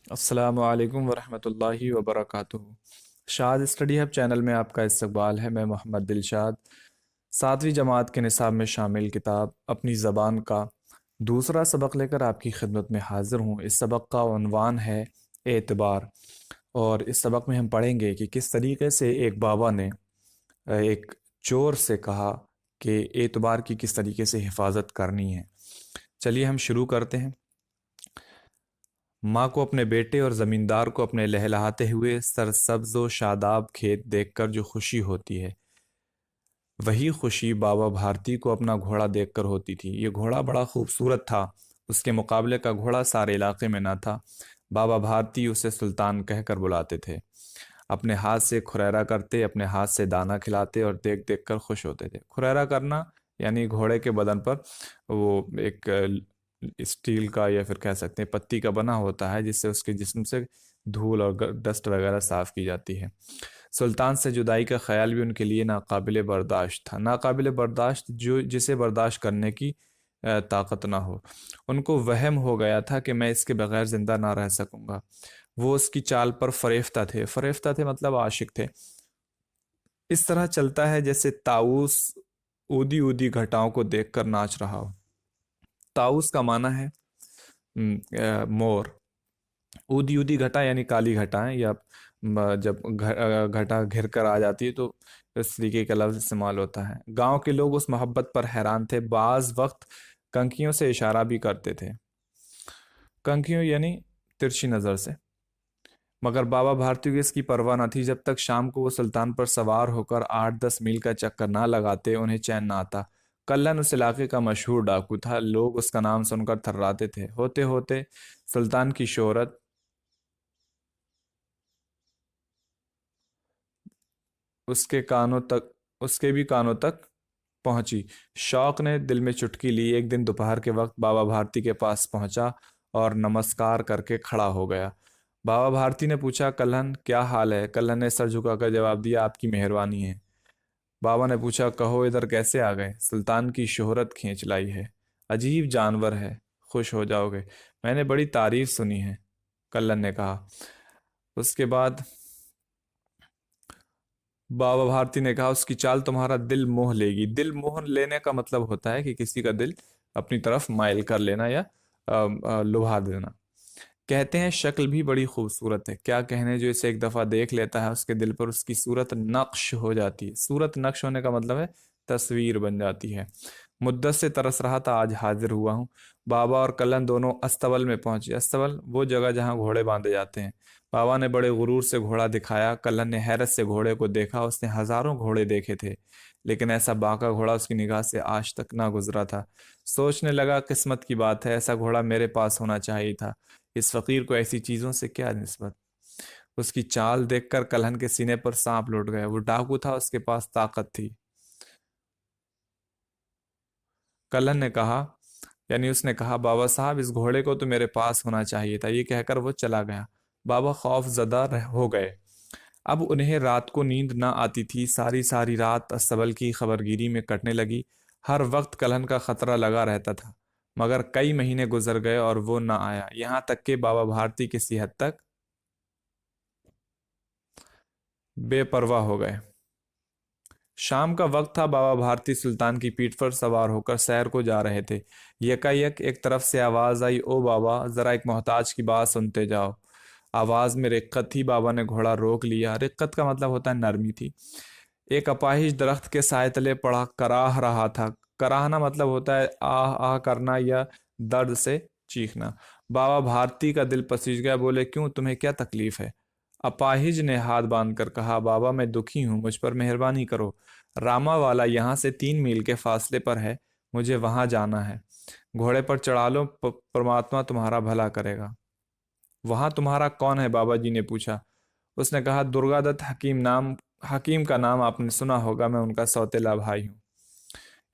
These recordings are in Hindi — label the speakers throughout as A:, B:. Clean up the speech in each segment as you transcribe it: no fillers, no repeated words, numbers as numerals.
A: अस्सलामु अलैकुम वरहमतुल्लाहि वबरकातुहू। शाद स्टडी हब चैनल में आपका इस्तकबाल है। मैं मोहम्मद दिलशाद 7वीं जमात के निसाब में शामिल किताब अपनी ज़बान का दूसरा सबक लेकर आपकी खिदमत में हाज़िर हूँ। इस सबक का उन्वान है एतबार। और इस सबक में हम पढ़ेंगे कि किस तरीके से एक बाबा ने एक चोर से कहा कि एतबार की किस तरीके से हिफाजत करनी है। चलिए हम शुरू करते हैं। माँ को अपने बेटे और ज़मींदार को अपने लहलहाते हुए सरसब्ज़ व शादाब खेत देखकर जो खुशी होती है, वही खुशी बाबा भारती को अपना घोड़ा देखकर होती थी। ये घोड़ा बड़ा खूबसूरत था। उसके मुकाबले का घोड़ा सारे इलाके में ना था। बाबा भारती उसे सुल्तान कहकर बुलाते थे। अपने हाथ से खुरैरा करते, अपने हाथ से दाना खिलाते और देख देख कर खुश होते थे। खुरैरा करना यानी घोड़े के बदन पर वो एक स्टील का या फिर कह सकते हैं पत्ती का बना होता है, जिससे उसके जिस्म से धूल और डस्ट वगैरह साफ की जाती है। सुल्तान से जुदाई का ख्याल भी उनके लिए नाकाबिले बर्दाश्त था। नाकाबिले बर्दाश्त जो जिसे बर्दाश्त करने की ताकत ना हो। उनको वहम हो गया था कि मैं इसके बगैर जिंदा ना रह सकूंगा। वो उसकी चाल पर फरेफ्ता थे। फरेफ्ता थे मतलब आशिक थे। इस तरह चलता है जैसे ताऊस ऊदी ऊदी घटाओं को देखकर नाच रहा हो। ताऊस का माना है मोर। ऊदी ऊदी घटा यानी काली घटाएं, या जब घटा घिर कर आ जाती है तो इस तरीके का लफ्ज इस्तेमाल होता है। गांव के लोग उस मोहब्बत पर हैरान थे। बाज वक्त कंकियों से इशारा भी करते थे। कंकियों यानी तिरछी नजर से। मगर बाबा भारती को इसकी परवाह न थी। जब तक शाम को वो सुल्तान पर सवार होकर 8-10 मील का चक्कर ना लगाते उन्हें चैन ना आता। कल्लन उस इलाके का मशहूर डाकू था। लोग उसका नाम सुनकर थर्राते थे। होते होते सुल्तान की शोहरत उसके कानों तक उसके भी कानों तक पहुंची। शौक ने दिल में चुटकी ली। एक दिन दोपहर के वक्त बाबा भारती के पास पहुंचा और नमस्कार करके खड़ा हो गया। बाबा भारती ने पूछा, कल्हन क्या हाल है? कल्हन ने सर झुकाकर जवाब दिया, आपकी मेहरबानी है। बाबा ने पूछा, कहो इधर कैसे आ गए? सुल्तान की शोहरत खींच लाई है। अजीब जानवर है, खुश हो जाओगे। मैंने बड़ी तारीफ सुनी है, कल्लन ने कहा। उसके बाद बाबा भारती ने कहा, उसकी चाल तुम्हारा दिल मोह लेगी। दिल मोह लेने का मतलब होता है कि किसी का दिल अपनी तरफ माइल कर लेना या लुभा देना। कहते हैं शक्ल भी बड़ी खूबसूरत है। क्या कहने, जो इसे एक दफा देख लेता है उसके दिल पर उसकी सूरत नक्श हो जाती है। सूरत नक्श होने का मतलब है तस्वीर बन जाती है। मुद्दत से तरस रहा था, आज हाजिर हुआ हूँ। बाबा और कलन दोनों अस्तबल में पहुंचे। अस्तबल वो जगह जहाँ घोड़े बांधे जाते हैं। बाबा ने बड़े गुरूर से घोड़ा दिखाया। कलन ने हैरत से घोड़े को देखा। उसने हजारों घोड़े देखे थे, लेकिन ऐसा बांका घोड़ा उसकी निगाह से आज तक ना गुजरा था। सोचने लगा, किस्मत की बात है, ऐसा घोड़ा मेरे पास होना चाहिए था। इस फकीर को ऐसी चीजों से क्या निस्बत। उसकी चाल देखकर कलहन के सीने पर सांप लौट गया। वो डाकू था, उसके पास ताकत थी। कलहन ने कहा, यानी उसने कहा, बाबा साहब इस घोड़े को तो मेरे पास होना चाहिए था। ये कहकर वो चला गया। बाबा खौफ ज़दा हो गए। अब उन्हें रात को नींद ना आती थी। सारी सारी रात अस्तबल की खबरगिरी में कटने लगी। हर वक्त कलहन का खतरा लगा रहता था। मगर कई महीने गुजर गए और वो ना आया। यहाँ तक कि बाबा भारती किसी हद तक बेपरवाह हो गए। शाम का वक्त था। बाबा भारती सुल्तान की पीठ पर सवार होकर सैर को जा रहे थे। यकायक एक तरफ से आवाज आई, ओ बाबा जरा एक मोहताज की बात सुनते जाओ। आवाज में रिक्कत थी। बाबा ने घोड़ा रोक लिया। रिक्कत का मतलब होता है नरमी थी। एक अपाहिज दरख्त के साय तले पड़ा कराह रहा था। कराहना मतलब होता है आह आह करना या दर्द से चीखना। बाबा भारती का दिल पसीज गया। बोले, क्यों, तुम्हें क्या तकलीफ है? अपाहिज ने हाथ बांधकर कहा, बाबा मैं दुखी हूं, मुझ पर मेहरबानी करो। रामा वाला यहाँ से 3 मील के फासले पर है। मुझे वहां जाना है। घोड़े पर चढ़ा लो, परमात्मा तुम्हारा भला करेगा। वहां तुम्हारा कौन है? बाबा जी ने पूछा। उसने कहा, दुर्गादत्त हकीम नाम, हकीम का नाम आपने सुना होगा, मैं उनका सौतेला भाई हूँ।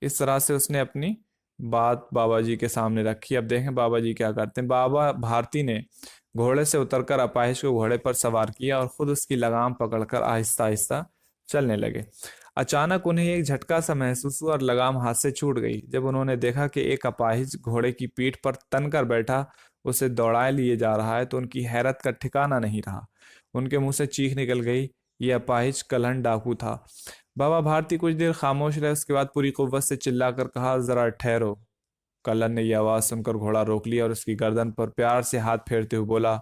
A: इस तरह से उसने अपनी बात बाबा जी के सामने रखी। अब देखें बाबा जी क्या करते हैं। बाबा भारती ने घोड़े से उतरकर अपाहिज को घोड़े पर सवार किया और खुद उसकी लगाम पकड़कर आहिस्ता आहिस्ता चलने लगे। अचानक उन्हें एक झटका सा महसूस हुआ और लगाम हाथ से छूट गई। जब उन्होंने देखा कि एक अपाहिज घोड़े की पीठ पर तन कर बैठा, उसे दौड़ाए लिए जा रहा है तो उनकी हैरत का ठिकाना नहीं रहा। उनके मुंह से चीख निकल गई, यह अपाहिज कलहन डाकू था। बाबा भारती कुछ देर खामोश रहे, उसके बाद पूरी कुव्वत से चिल्लाकर कहा, जरा ठहरो। कलन ने यह आवाज सुनकर घोड़ा रोक लिया और उसकी गर्दन पर प्यार से हाथ फेरते हुए बोला,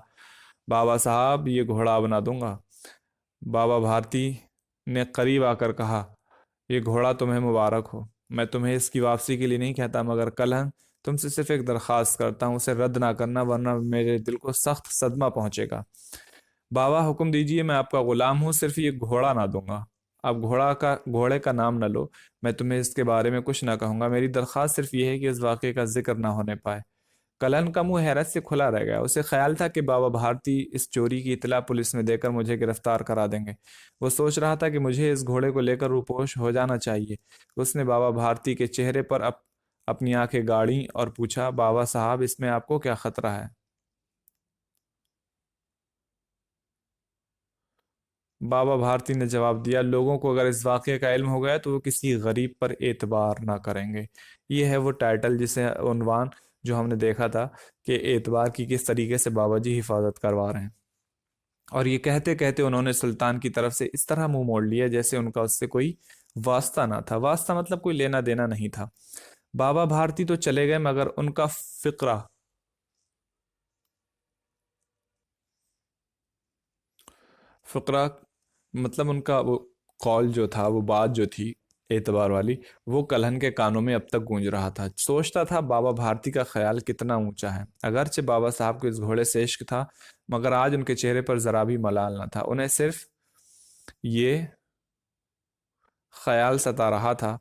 A: बाबा साहब, ये घोड़ा बना दूंगा। बाबा भारती ने करीब आकर कहा, ये घोड़ा तुम्हें मुबारक हो। मैं तुम्हें इसकी वापसी के लिए नहीं कहता, मगर कलहन, तुमसे सिर्फ एक दरखास्त करता हूँ, उसे रद्द ना करना, वरना मेरे दिल को सख्त सदमा पहुंचेगा। बाबा हुक्म दीजिए, मैं आपका गुलाम हूँ, सिर्फ ये घोड़ा ना दूंगा। आप घोड़े का नाम न लो। मैं तुम्हें इसके बारे में कुछ ना कहूंगा। मेरी दरख्वास्त सिर्फ ये है कि इस वाक़े का जिक्र ना होने पाए। कलन का मुंह हैरत से खुला रह गया। उसे ख्याल था कि बाबा भारती इस चोरी की इतला पुलिस में देकर मुझे गिरफ्तार करा देंगे। वो सोच रहा था कि मुझे इस घोड़े को लेकर रूपोश हो जाना चाहिए। उसने बाबा भारती के चेहरे पर अपनी आंखें गाड़ी और पूछा, बाबा साहब, इसमें आपको क्या खतरा है? बाबा भारती ने जवाब दिया, लोगों को अगर इस वाक़े का इल्म हो गया तो वो किसी गरीब पर एतबार ना करेंगे। ये है वो टाइटल, जिसे उन्वान जो हमने देखा था कि एतबार की किस तरीके से बाबा जी हिफाजत करवा रहे हैं। और ये कहते कहते उन्होंने सुल्तान की तरफ से इस तरह मुंह मोड़ लिया जैसे उनका उससे कोई वास्ता ना था। वास्ता मतलब कोई लेना देना नहीं था। बाबा भारती तो चले गए, मगर उनका फिक्रा फकरा मतलब उनका वो कॉल जो था, वो बात जो थी एतबार वाली, वो कलहन के कानों में अब तक गूंज रहा था। सोचता था, बाबा भारती का ख्याल कितना ऊंचा है। अगरचे बाबा साहब को इस घोड़े से इश्क था, मगर आज उनके चेहरे पर जरा भी मलाल न था। उन्हें सिर्फ ये ख्याल सता रहा था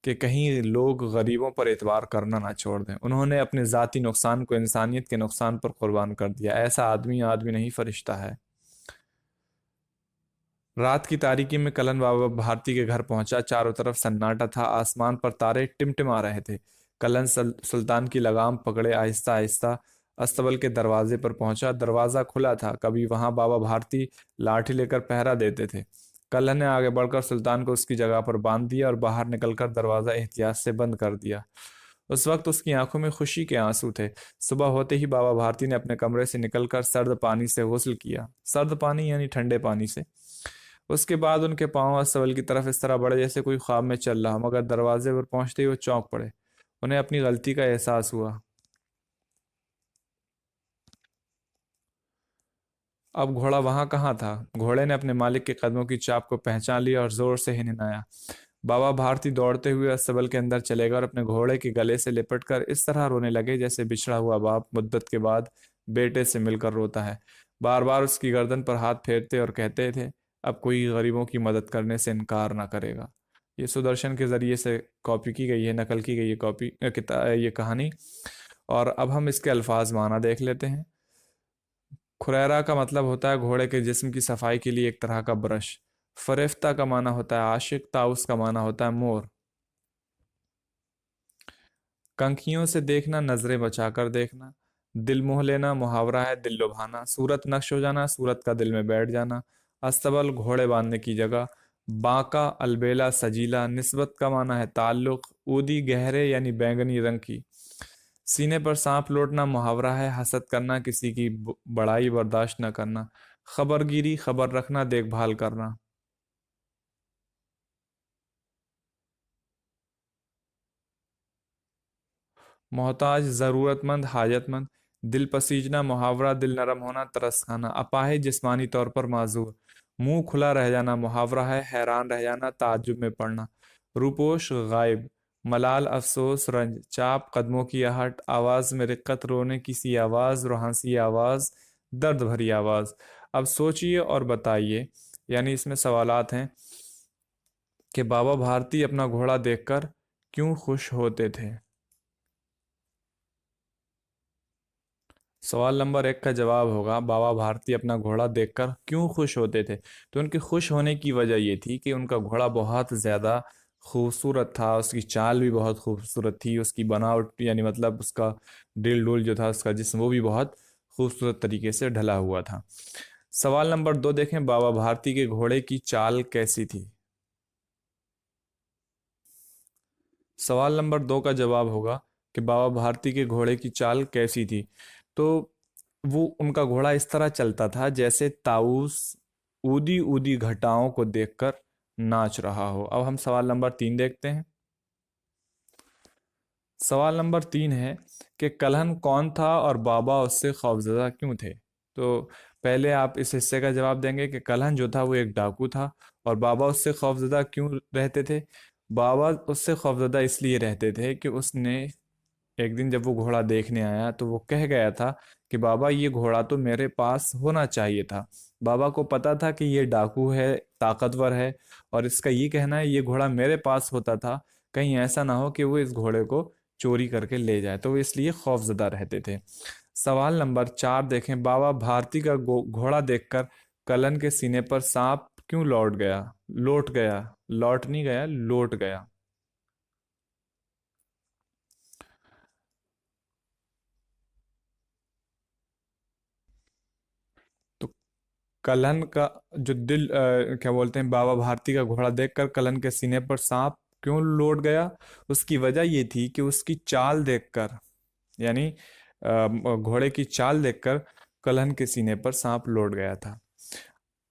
A: कि कहीं लोग गरीबों पर एतबार करना ना छोड़ दें। उन्होंने अपने ज़ाती नुकसान को इंसानियत के नुकसान पर कुर्बान कर दिया। ऐसा आदमी आदमी नहीं, फरिश्ता है। रात की तारीकी में कलन बाबा भारती के घर पहुंचा। चारों तरफ सन्नाटा था, आसमान पर तारे टिमटिमा रहे थे। कलन सुल्तान की लगाम पकड़े आहिस्ता आहिस्ता अस्तबल के दरवाजे पर पहुंचा। दरवाजा खुला था। कभी वहां बाबा भारती लाठी लेकर पहरा देते थे। कलन ने आगे बढ़कर सुल्तान को उसकी जगह पर बांध दिया और बाहर निकलकर दरवाजा एहतियात से बंद कर दिया। उस वक्त उसकी आंखों में खुशी के आंसू थे। सुबह होते ही बाबा भारती ने अपने कमरे से निकलकर सर्द पानी से गुस्ल किया। सर्द पानी यानी ठंडे पानी से। उसके बाद उनके पांव अस्तबल की तरफ इस तरह बढ़े जैसे कोई ख्वाब में चल रहा, मगर दरवाजे पर पहुंचते ही वो चौंक पड़े। उन्हें अपनी गलती का एहसास हुआ। अब घोड़ा वहां कहाँ था? घोड़े ने अपने मालिक के कदमों की चाप को पहचान लिया और जोर से हिनहिनाया। बाबा भारती दौड़ते हुए अस्तबल के अंदर चले गए और अपने घोड़े के गले से लिपटकर इस तरह रोने लगे जैसे बिछड़ा हुआ बाप मुद्दत के बाद बेटे से मिलकर रोता है। बार बार उसकी गर्दन पर हाथ फेरते और कहते थे, अब कोई गरीबों की मदद करने से इनकार ना करेगा। ये सुदर्शन के जरिए से कॉपी की गई है, नकल की गई है ये कहानी। और अब हम इसके अल्फाज माना देख लेते हैं। खुरैरा का मतलब होता है घोड़े के जिस्म की सफाई के लिए एक तरह का ब्रश। फरिफ्ता का माना होता है आशिक। ताउस का माना होता है मोर। कंखियों से देखना, नजरें बचाकर देखना। दिल मोह लेना मुहावरा है दिल लुभाना। सूरत नक्श हो जाना, सूरत का दिल में बैठ जाना। अस्तबल घोड़े बांधने की जगह। बांका अलबेला सजीला, निस्बत का माना है ताल्लुक। ऊदी गहरे यानी बैंगनी रंग की। सीने पर सांप लौटना मुहावरा है हसद करना, किसी की बड़ाई बर्दाश्त न करना। खबरगिरी खबर रखना, देखभाल करना। मोहताज ज़रूरतमंद हाजतमंद। दिल पसीजना मुहावरा दिल नरम होना तरस खाना। अपाहिज जिस्मानी तौर पर माजूर। मुंह खुला रह जाना मुहावरा है हैरान रह जाना, ताज्जुब में पड़ना। रूपोश गायब। मलाल अफसोस रंज। चाप कदमों की आहट। आवाज में रिक्कत रोने की सी आवाज, रुहासी आवाज, दर्द भरी आवाज। अब सोचिए और बताइए, यानी इसमें सवालात हैं कि बाबा भारती अपना घोड़ा देखकर क्यों खुश होते थे। सवाल नंबर एक का जवाब होगा, बाबा भारती अपना घोड़ा देखकर क्यों खुश होते थे। तो उनके खुश होने की वजह ये थी कि उनका घोड़ा बहुत ज़्यादा खूबसूरत था। उसकी चाल भी बहुत खूबसूरत थी। उसकी बनावट यानी मतलब उसका दिल डुल जो था, उसका जिस्म, वो भी बहुत खूबसूरत तरीके से ढला हुआ था। सवाल नंबर दो देखें, बाबा भारती के घोड़े की चाल कैसी थी। सवाल नंबर दो का जवाब होगा कि बाबा भारती के घोड़े की चाल कैसी थी। तो वो उनका घोड़ा इस तरह चलता था जैसे ताऊस ऊदी ऊदी घटाओं को देखकर नाच रहा हो। अब हम सवाल नंबर 3 देखते हैं। सवाल नंबर 3 है कि कलहन कौन था और बाबा उससे खौफजदा क्यों थे। तो पहले आप इस हिस्से का जवाब देंगे कि कलहन जो था वो एक डाकू था और बाबा उससे खौफजदा क्यों रहते थे। बाबा उससे खौफजदा इसलिए रहते थे कि उसने एक दिन जब वो घोड़ा देखने आया तो वो कह गया था कि बाबा ये घोड़ा तो मेरे पास होना चाहिए था। बाबा को पता था कि ये डाकू है, ताकतवर है, और इसका ये कहना है ये घोड़ा मेरे पास होता था, कहीं ऐसा ना हो कि वो इस घोड़े को चोरी करके ले जाए, तो वो इसलिए खौफजदा रहते थे। सवाल नंबर 4 देखें। बाबा भारती का घोड़ा देखकर कलन के सीने पर सांप क्यों लौट नहीं गया, लौट गया। तो कलन का जो क्या बोलते हैं, बाबा भारती का घोड़ा देखकर कलन के सीने पर सांप क्यों लौट गया। उसकी वजह ये थी कि उसकी चाल देखकर, यानी घोड़े की चाल देखकर कलन के सीने पर सांप लौट गया था।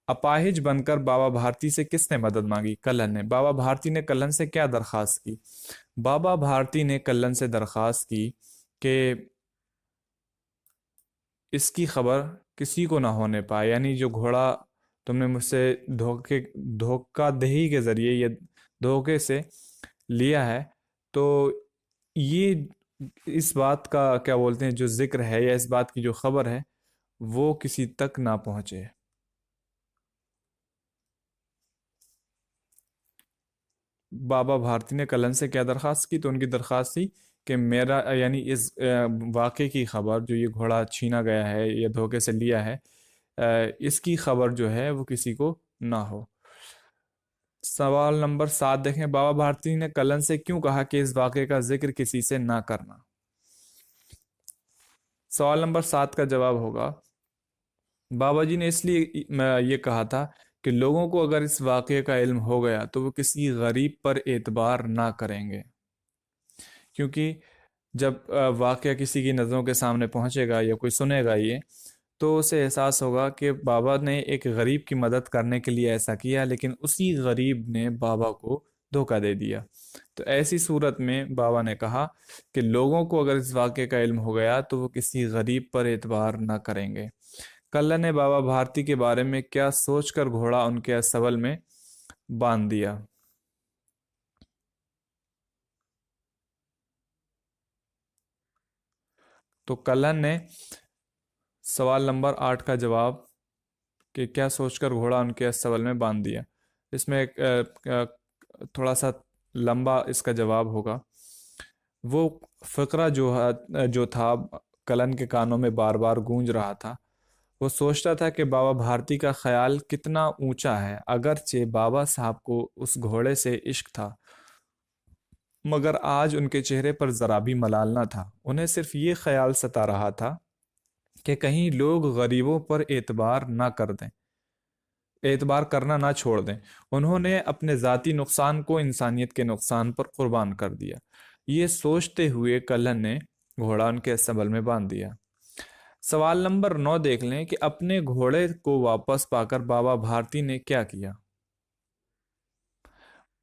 A: अपाहिज बनकर बाबा भारती से किसने मदद मांगी? कलन ने। बाबा भारती ने कलन से क्या दरखास्त की? बाबा भारती ने कलन से दरखास्त की कि इसकी खबर किसी को ना होने पाए, यानी जो घोड़ा तुमने मुझसे धोखाधड़ी के जरिए या धोखे से लिया है, तो ये इस बात का क्या बोलते हैं जो जिक्र है या इस बात की जो खबर है वो किसी तक ना पहुंचे। बाबा भारती ने कलन से क्या दरखास्त की? तो उनकी दरखास्त थी कि मेरा यानी इस वाक़े की खबर, जो ये घोड़ा छीना गया है या धोखे से लिया है, इसकी खबर जो है वो किसी को ना हो। सवाल नंबर 7 देखें। बाबा भारती ने कलन से क्यों कहा कि इस वाक़े का जिक्र किसी से ना करना? सवाल नंबर 7 का जवाब होगा, बाबा जी ने इसलिए ये कहा था कि लोगों को अगर इस वाक़े का इल्म हो गया तो वो किसी गरीब पर एतबार ना करेंगे। क्योंकि जब वाक़या किसी की नज़रों के सामने पहुंचेगा या कोई सुनेगा ये, तो उसे एहसास होगा कि बाबा ने एक गरीब की मदद करने के लिए ऐसा किया, लेकिन उसी गरीब ने बाबा को धोखा दे दिया। तो ऐसी सूरत में बाबा ने कहा कि लोगों को अगर इस वाक़े का इल्म हो गया तो वो किसी गरीब पर एतबार ना करेंगे। कल्ला ने बाबा भारती के बारे में क्या सोचकर घोड़ा उनके अस्तबल में बांध दिया? तो कल्लन ने सवाल नंबर 8 का जवाब कि क्या सोचकर घोड़ा उनके अस्तबल में बांध दिया, इसमें एक थोड़ा सा लंबा इसका जवाब होगा। वो फकरा जो था कलन के कानों में बार बार गूंज रहा था। वो सोचता था कि बाबा भारती का ख्याल कितना ऊंचा है। अगरचे बाबा साहब को उस घोड़े से इश्क था, मगर आज उनके चेहरे पर जरा भी मलाल न था। उन्हें सिर्फ ये ख्याल सता रहा था कि कहीं लोग गरीबों पर एतबार ना कर दें, एतबार करना ना छोड़ दें। उन्होंने अपने ज़ाती नुकसान को इंसानियत के नुकसान पर कुर्बान कर दिया। ये सोचते हुए कल्हन ने घोड़ा उनके संभल में बांध दिया। सवाल नंबर 9 देख लें कि अपने घोड़े को वापस पाकर बाबा भारती ने क्या किया।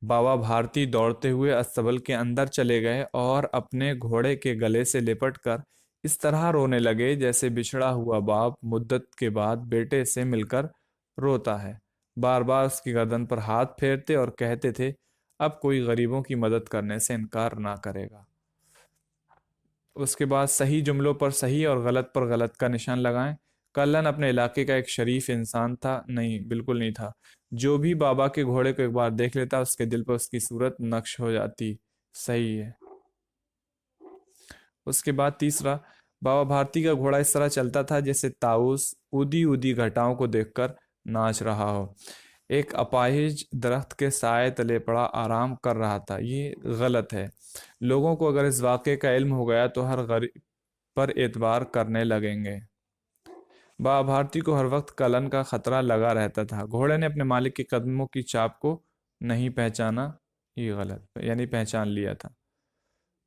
A: बाबा भारती दौड़ते हुए अस्तबल के अंदर चले गए और अपने घोड़े के गले से लिपटकर इस तरह रोने लगे जैसे बिछड़ा हुआ बाप मुद्दत के बाद बेटे से मिलकर रोता है। बार बार उसकी गर्दन पर हाथ फेरते और कहते थे, अब कोई गरीबों की मदद करने से इनकार ना करेगा। उसके बाद सही जुमलों पर सही और गलत पर गलत का निशान लगाएं। कल्लन अपने इलाके का एक शरीफ इंसान था? नहीं, बिल्कुल नहीं था। जो भी बाबा के घोड़े को एक बार देख लेता उसके दिल पर उसकी सूरत नक्श हो जाती। सही है। उसके बाद तीसरा, बाबा भारती का घोड़ा इस तरह चलता था जैसे ताऊस ऊदी ऊदी घटाओं को देखकर नाच रहा हो। एक अपाहिज दरख्त के साए तले पड़ा आराम कर रहा था। ये गलत है। लोगों को अगर इस वाक़े का इल्म हो गया तो हर गरीब पर एतबार करने लगेंगे। बाबा भारती को हर वक्त कलन का खतरा लगा रहता था। घोड़े ने अपने मालिक के कदमों की छाप को नहीं पहचाना। ये गलत, यानी पहचान लिया था।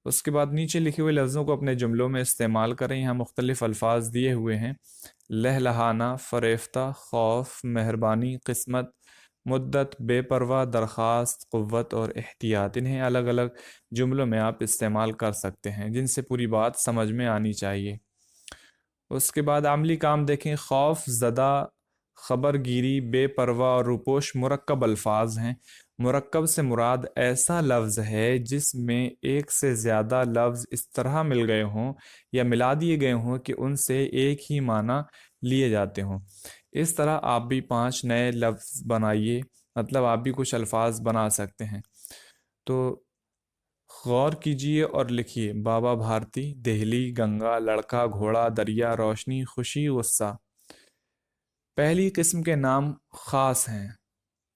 A: उसके बाद नीचे लिखे हुए लफ्ज़ों को अपने जुमलों में इस्तेमाल करें। यहाँ मुख्तलिफ अल्फाज दिए हुए हैं। लहलहाना, फ़रेफ्ता, खौफ, मेहरबानी, किस्मत, मुद्दत, बेपरवाह, दरख्वास्त, क़ुव्वत और एहतियात। इन्हें अलग अलग जुमलों में आप इस्तेमाल कर सकते हैं जिनसे पूरी बात समझ में आनी चाहिए। उसके बाद अमली काम देखें। खौफ ज़दा, खबरगिरी, बेपरवाह और रुपोश मुरक्कब अल्फाज हैं। मुरक्कब से मुराद ऐसा लफ्ज़ है जिसमें एक से ज़्यादा लफ्ज़ इस तरह मिल गए हों या मिला दिए गए हों कि उनसे एक ही माना लिए जाते हों। इस तरह आप भी 5 नए लफ्ज़ बनाइए, मतलब आप भी कुछ अल्फाज बना सकते हैं। तो गौर कीजिए और लिखिए। बाबा भारती, देहली, गंगा, लड़का, घोड़ा, दरिया, रोशनी, खुशी, गुस्सा। पहली किस्म के नाम ख़ास हैं।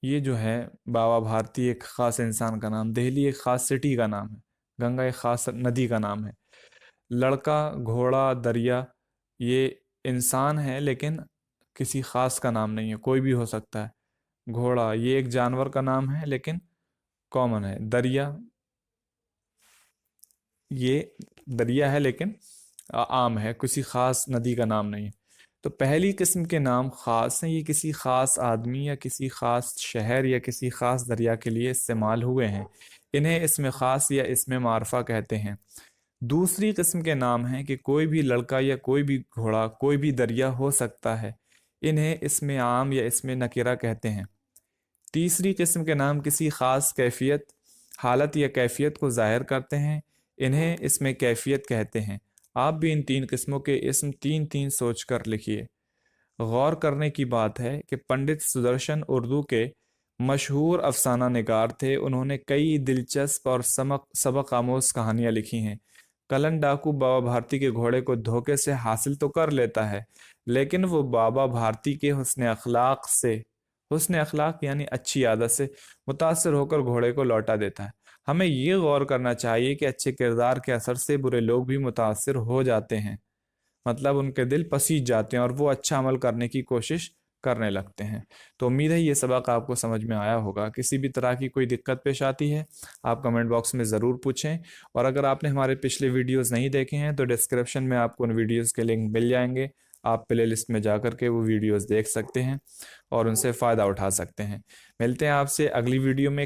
A: ये जो है, बाबा भारती एक ख़ास इंसान का नाम, देहली एक ख़ास सिटी का नाम है, गंगा एक ख़ास नदी का नाम है, लड़का, घोड़ा, दरिया ये इंसान है लेकिन किसी ख़ास का नाम नहीं है, कोई भी हो सकता है। घोड़ा ये एक जानवर का नाम है लेकिन कॉमन है। दरिया ये दरिया है लेकिन आम है, किसी खास नदी का नाम नहीं है। तो पहली किस्म के नाम खास हैं, ये किसी खास आदमी या किसी खास शहर या किसी खास दरिया के लिए इस्तेमाल हुए हैं। इन्हें इसमें ख़ास या इसमें मारफा कहते हैं। दूसरी किस्म के नाम हैं कि कोई भी लड़का या कोई भी घोड़ा, कोई भी दरिया हो सकता है। इन्हें इसमें आम या इसमें नकीरा कहते हैं। तीसरी किस्म के नाम किसी खास कैफियत, हालत या कैफियत को जाहिर करते हैं। इन्हें इसमें कैफियत कहते हैं। आप भी इन 3 किस्मों के इसम तीन तीन सोच कर लिखिए। गौर करने की बात है कि पंडित सुदर्शन उर्दू के मशहूर अफसाना निगार थे। उन्होंने कई दिलचस्प और सबक आमोज कहानियां लिखी हैं। कलन डाकू बाबा भारती के घोड़े को धोखे से हासिल तो कर लेता है, लेकिन वो बाबा भारती के हुस्न अखलाक से, हुस्न अखलाक यानी अच्छी आदत से मुतासर होकर घोड़े को लौटा देता है। हमें ये गौर करना चाहिए कि अच्छे किरदार के असर से बुरे लोग भी मुतासर हो जाते हैं, मतलब उनके दिल पसीज जाते हैं और वो अच्छा अमल करने की कोशिश करने लगते हैं। तो उम्मीद है ये सबक आपको समझ में आया होगा। किसी भी तरह की कोई दिक्कत पेश आती है आप कमेंट बॉक्स में ज़रूर पूछें। और अगर आपने हमारे पिछले वीडियोस नहीं देखे हैं तो डिस्क्रिप्शन में आपको उन वीडियोस के लिंक मिल जाएंगे। आप प्ले लिस्ट में जा कर के वो वीडियोस देख सकते हैं और उनसे फ़ायदा उठा सकते हैं। मिलते हैं आपसे अगली वीडियो में।